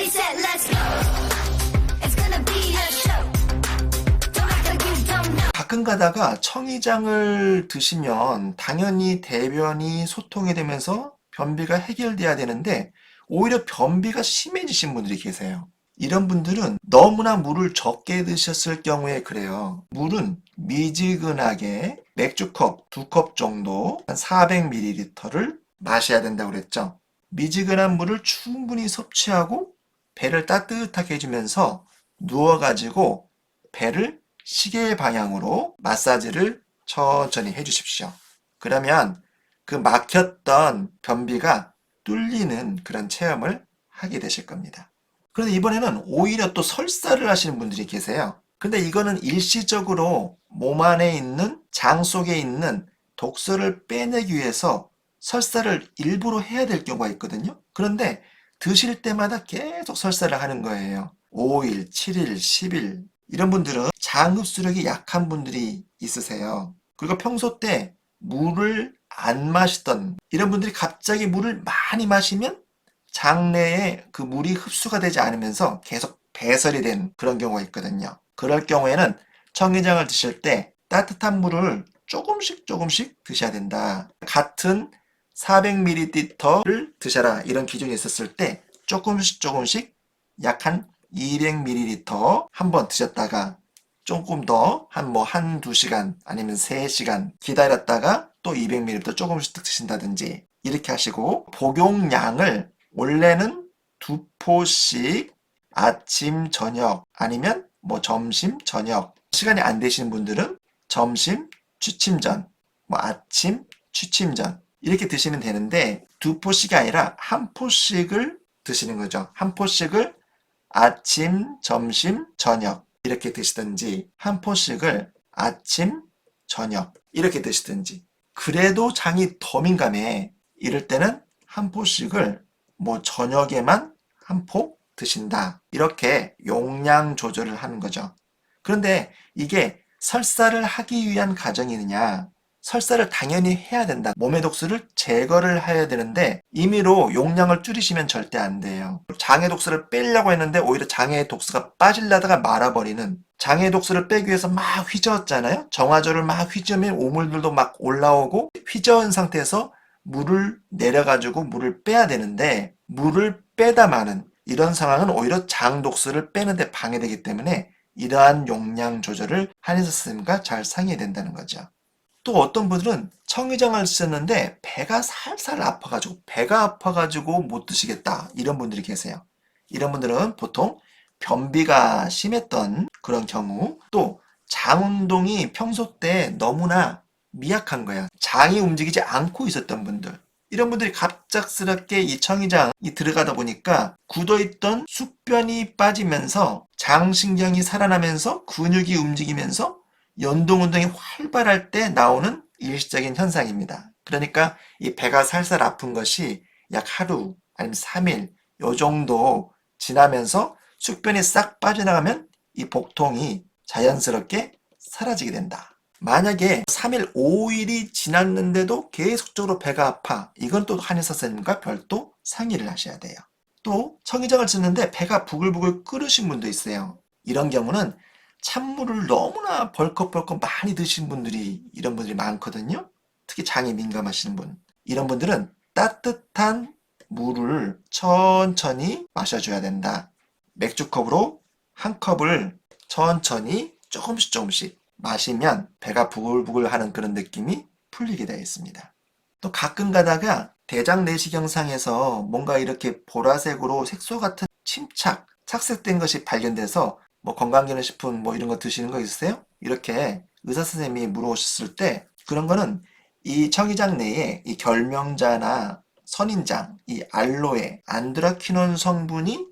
Ready, set, let's go. It's gonna be a show. Don't act like you don't know. 가끔 가다가 청의장을 드시면 당연히 대변이 소통이 되면서 변비가 해결돼야 되는데 오히려 변비가 심해지신 분들이 계세요. 이런 분들은 너무나 물을 적게 드셨을 경우에 그래요. 물은 미지근하게 맥주컵 2컵 정도 한 400ml를 마셔야 된다고 그랬죠. 미지근한 물을 충분히 섭취하고 배를 따뜻하게 해주면서 누워가지고 배를 시계 방향으로 마사지를 천천히 해주십시오. 그러면 그 막혔던 변비가 뚫리는 그런 체험을 하게 되실 겁니다. 그런데 이번에는 오히려 또 설사를 하시는 분들이 계세요. 근데 이거는 일시적으로 몸 안에 있는 장 속에 있는 독소를 빼내기 위해서 설사를 일부러 해야 될 경우가 있거든요. 그런데 드실 때마다 계속 설사를 하는 거예요. 5일, 7일, 10일. 이런 분들은 장 흡수력이 약한 분들이 있으세요. 그리고 평소 때 물을 안 마시던 이런 분들이 갑자기 물을 많이 마시면 장내에 그 물이 흡수가 되지 않으면서 계속 배설이 된 그런 경우가 있거든요. 그럴 경우에는 청계장을 드실 때 따뜻한 물을 조금씩 드셔야 된다. 같은 400ml를 드셔라 이런 기준이 있었을 때 조금씩 약 한 200ml 한 번 드셨다가 조금 더 한두 시간 아니면 3시간 기다렸다가 또 200ml 조금씩 드신다든지 이렇게 하시고 복용량을 원래는 2포씩 아침, 저녁 아니면 뭐 점심, 저녁 시간이 안 되시는 분들은 점심, 취침 전, 뭐 아침, 취침 전 이렇게 드시면 되는데 2포씩이 아니라 1포씩을 드시는 거죠. 1포씩을 아침, 점심, 저녁 이렇게 드시든지 1포씩을 아침, 저녁 이렇게 드시든지 그래도 장이 더 민감해. 이럴 때는 1포씩을 뭐 저녁에만 1포 드신다. 이렇게 용량 조절을 하는 거죠. 그런데 이게 설사를 하기 위한 과정이느냐? 설사를 당연히 해야 된다. 몸의 독소를 제거를 해야 되는데 임의로 용량을 줄이시면 절대 안 돼요. 장의 독소를 빼려고 했는데 오히려 장의 독소가 빠지려다가 말아버리는 장의 독소를 빼기 위해서 막 휘저었잖아요. 정화조를 막 휘저으면 오물들도 막 올라오고 휘저은 상태에서 물을 내려가지고 물을 빼야 되는데 물을 빼다 마는 이런 상황은 오히려 장 독소를 빼는데 방해되기 때문에 이러한 용량 조절을 한의사 선생님과 잘 상의해야 된다는 거죠. 또 어떤 분들은 청의장을 쓰셨는데 배가 살살 아파가지고 못 드시겠다 이런 분들이 계세요. 이런 분들은 보통 변비가 심했던 그런 경우 또 장 운동이 평소 때 너무나 미약한 거야. 장이 움직이지 않고 있었던 분들 이런 분들이 갑작스럽게 이 청의장이 들어가다 보니까 굳어있던 숙변이 빠지면서 장신경이 살아나면서 근육이 움직이면서 연동운동이 활발할 때 나오는 일시적인 현상입니다. 그러니까 이 배가 살살 아픈 것이 약 하루 아니면 3일 요 정도 지나면서 숙변이 싹 빠져나가면 이 복통이 자연스럽게 사라지게 된다. 만약에 3일, 5일이 지났는데도 계속적으로 배가 아파. 이건 또 한의사 선생님과 별도 상의를 하셔야 돼요. 또 청의장을 쓰는데 배가 부글부글 끓으신 분도 있어요. 이런 경우는 찬물을 너무나 벌컥벌컥 많이 드신 분들이 이런 분들이 많거든요. 특히 장이 민감하신 분. 이런 분들은 따뜻한 물을 천천히 마셔줘야 된다. 맥주컵으로 한 컵을 천천히 조금씩 마시면 배가 부글부글 하는 그런 느낌이 풀리게 되어 있습니다. 또 가끔 가다가 대장 내시경상에서 뭔가 이렇게 보라색으로 색소 같은 착색된 것이 발견돼서 뭐 건강기능식품 뭐 이런 거 드시는 거 있으세요? 이렇게 의사 선생님이 물어보셨을 때 그런 거는 이 청의장 내에 이 결명자나 선인장, 이 알로에, 안드라퀴논 성분이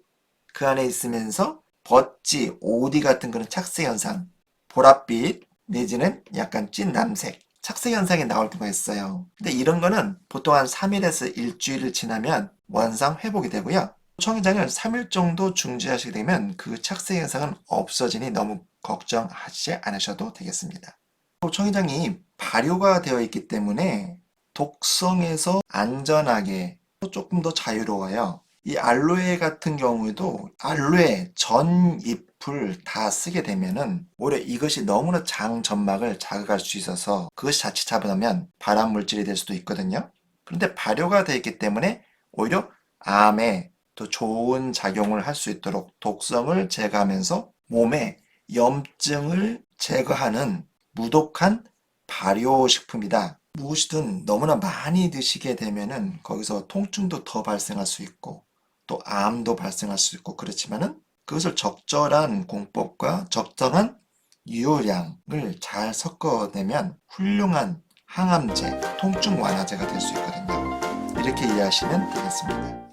그 안에 있으면서 버찌, 오디 같은 그런 착색 현상, 보랏빛 내지는 약간 찐 남색, 착색 현상이 나올 때가 있어요. 근데 이런 거는 보통 한 3일에서 일주일을 지나면 원상 회복이 되고요. 청의장을 3일 정도 중지하시게 되면 그 착색 현상은 없어지니 너무 걱정하지 않으셔도 되겠습니다. 청의장이 발효가 되어 있기 때문에 독성에서 안전하게 조금 더 자유로워요. 이 알로에 같은 경우에도 알로에 전 잎을 다 쓰게 되면은 오히려 이것이 너무나 장 점막을 자극할 수 있어서 그것이 자칫 잘못하면 발암 물질이 될 수도 있거든요. 그런데 발효가 되어 있기 때문에 오히려 암에 더 좋은 작용을 할 수 있도록 독성을 제거하면서 몸에 염증을 제거하는 무독한 발효식품이다. 무엇이든 너무나 많이 드시게 되면은 거기서 통증도 더 발생할 수 있고 또 암도 발생할 수 있고 그렇지만은 그것을 적절한 공법과 적정한 유효량을 잘 섞어내면 훌륭한 항암제, 통증 완화제가 될 수 있거든요. 이렇게 이해하시면 되겠습니다.